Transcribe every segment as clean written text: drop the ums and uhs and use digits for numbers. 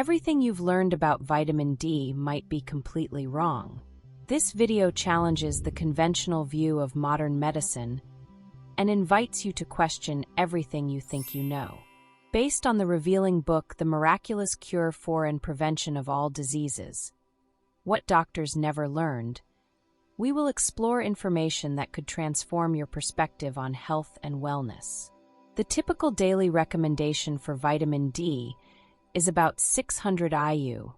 Everything you've learned about vitamin D might be completely wrong. This video challenges the conventional view of modern medicine and invites you to question everything you think you know. Based on the revealing book The Miraculous Cure for and Prevention of All Diseases, What Doctors Never Learned, we will explore information that could transform your perspective on health and wellness. The typical daily recommendation for vitamin D is about 600 IU,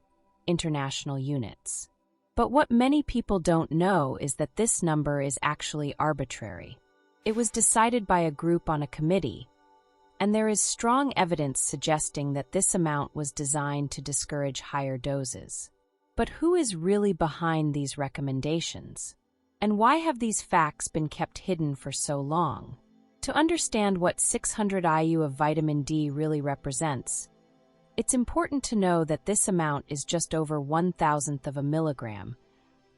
international units. But what many people don't know is that this number is actually arbitrary. It was decided by a group on a committee, and there is strong evidence suggesting that this amount was designed to discourage higher doses. But who is really behind these recommendations? And why have these facts been kept hidden for so long? To understand what 600 IU of vitamin D really represents, it's important to know that this amount is just over 1,000th of a milligram,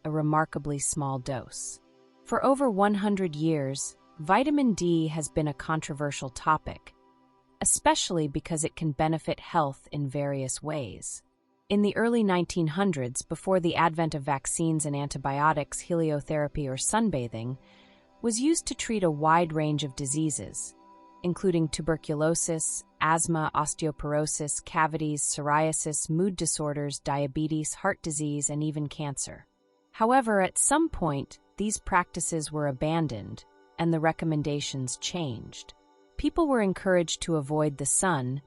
a remarkably small dose. For over 100 years, vitamin D has been a controversial topic, especially because it can benefit health in various ways. In the early 1900s, before the advent of vaccines and antibiotics, heliotherapy or sunbathing was used to treat a wide range of diseases, including tuberculosis, asthma, osteoporosis, cavities, psoriasis, mood disorders, diabetes, heart disease, and even cancer. However, at some point, these practices were abandoned, and the recommendations changed. People were encouraged to avoid the sun,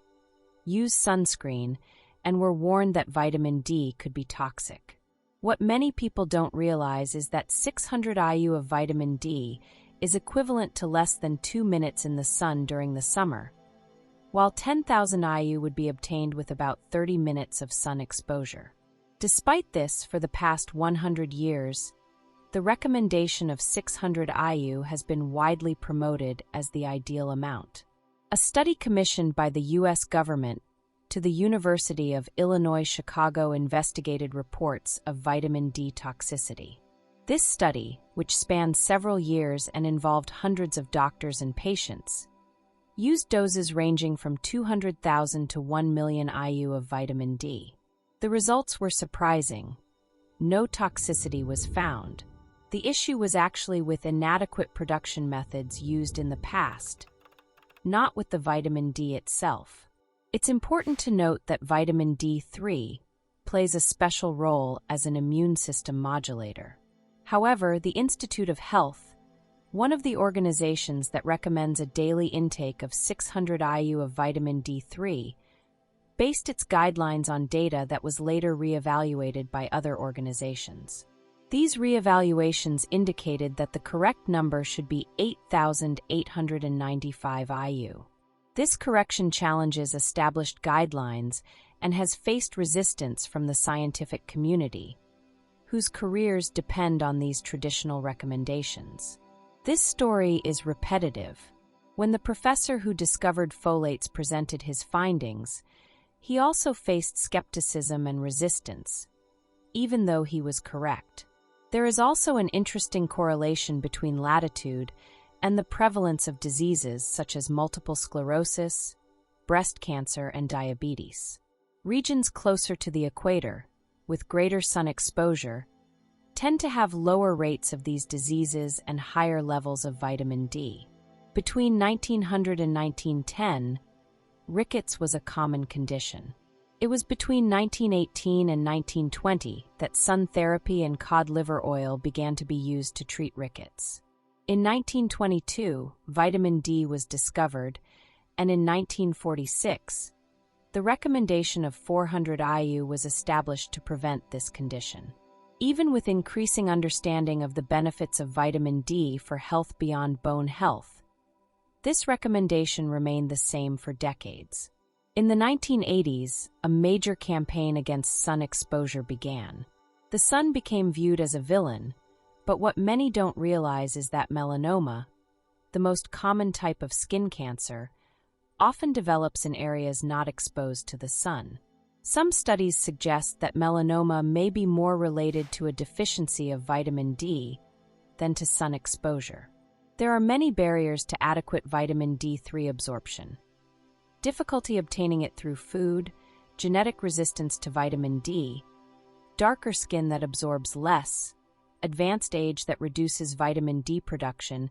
use sunscreen, and were warned that vitamin D could be toxic. What many people don't realize is that 600 IU of vitamin D is equivalent to less than 2 minutes in the sun during the summer, while 10,000 IU would be obtained with about 30 minutes of sun exposure. Despite this, for the past 100 years, the recommendation of 600 IU has been widely promoted as the ideal amount. A study commissioned by the U.S. government to the University of Illinois Chicago investigated reports of vitamin D toxicity. This study, which spanned several years and involved hundreds of doctors and patients, used doses ranging from 200,000 to 1 million IU of vitamin D. The results were surprising. No toxicity was found. The issue was actually with inadequate production methods used in the past, not with the vitamin D itself. It's important to note that vitamin D3 plays a special role as an immune system modulator. However, the Institute of Health, one of the organizations that recommends a daily intake of 600 IU of vitamin D3, based its guidelines on data that was later reevaluated by other organizations. These reevaluations indicated that the correct number should be 8,895 IU. This correction challenges established guidelines and has faced resistance from the scientific community, whose careers depend on these traditional recommendations. This story is repetitive. When the professor who discovered folates presented his findings, he also faced skepticism and resistance, even though he was correct. There is also an interesting correlation between latitude and the prevalence of diseases such as multiple sclerosis, breast cancer, and diabetes. Regions closer to the equator, with greater sun exposure, tend to have lower rates of these diseases and higher levels of vitamin D. Between 1900 and 1910, rickets was a common condition. It was between 1918 and 1920 that sun therapy and cod liver oil began to be used to treat rickets. In 1922, vitamin D was discovered, and in 1946, the recommendation of 400 IU was established to prevent this condition. Even with increasing understanding of the benefits of vitamin D for health beyond bone health, this recommendation remained the same for decades. In the 1980s, a major campaign against sun exposure began. The sun became viewed as a villain, but what many don't realize is that melanoma, the most common type of skin cancer, often develops in areas not exposed to the sun. Some studies suggest that melanoma may be more related to a deficiency of vitamin D than to sun exposure. There are many barriers to adequate vitamin D3 absorption. Difficulty obtaining it through food, genetic resistance to vitamin D, darker skin that absorbs less, advanced age that reduces vitamin D production,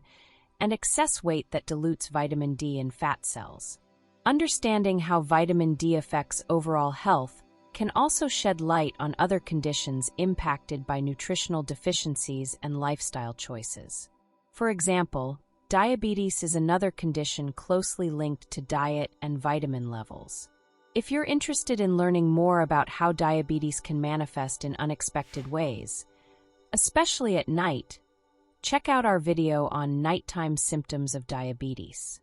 and excess weight that dilutes vitamin D in fat cells. Understanding how vitamin D affects overall health can also shed light on other conditions impacted by nutritional deficiencies and lifestyle choices. For example, diabetes is another condition closely linked to diet and vitamin levels. If you're interested in learning more about how diabetes can manifest in unexpected ways, especially at night, check out our video on nighttime symptoms of diabetes.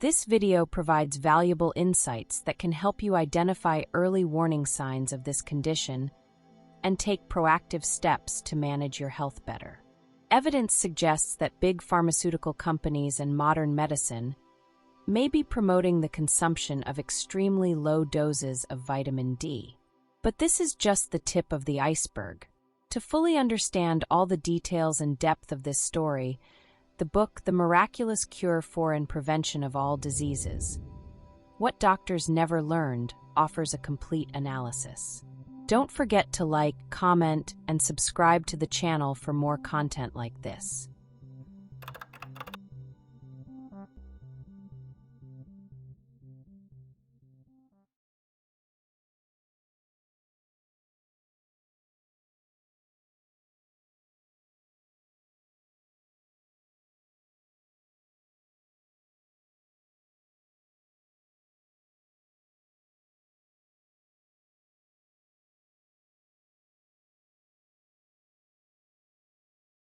This video provides valuable insights that can help you identify early warning signs of this condition and take proactive steps to manage your health better. Evidence suggests that big pharmaceutical companies and modern medicine may be promoting the consumption of extremely low doses of vitamin D. But this is just the tip of the iceberg. To fully understand all the details and depth of this story, the book The Miraculous Cure for and Prevention of All Diseases, What Doctors Never Learned, offers a complete analysis. Don't forget to like, comment, and subscribe to the channel for more content like this.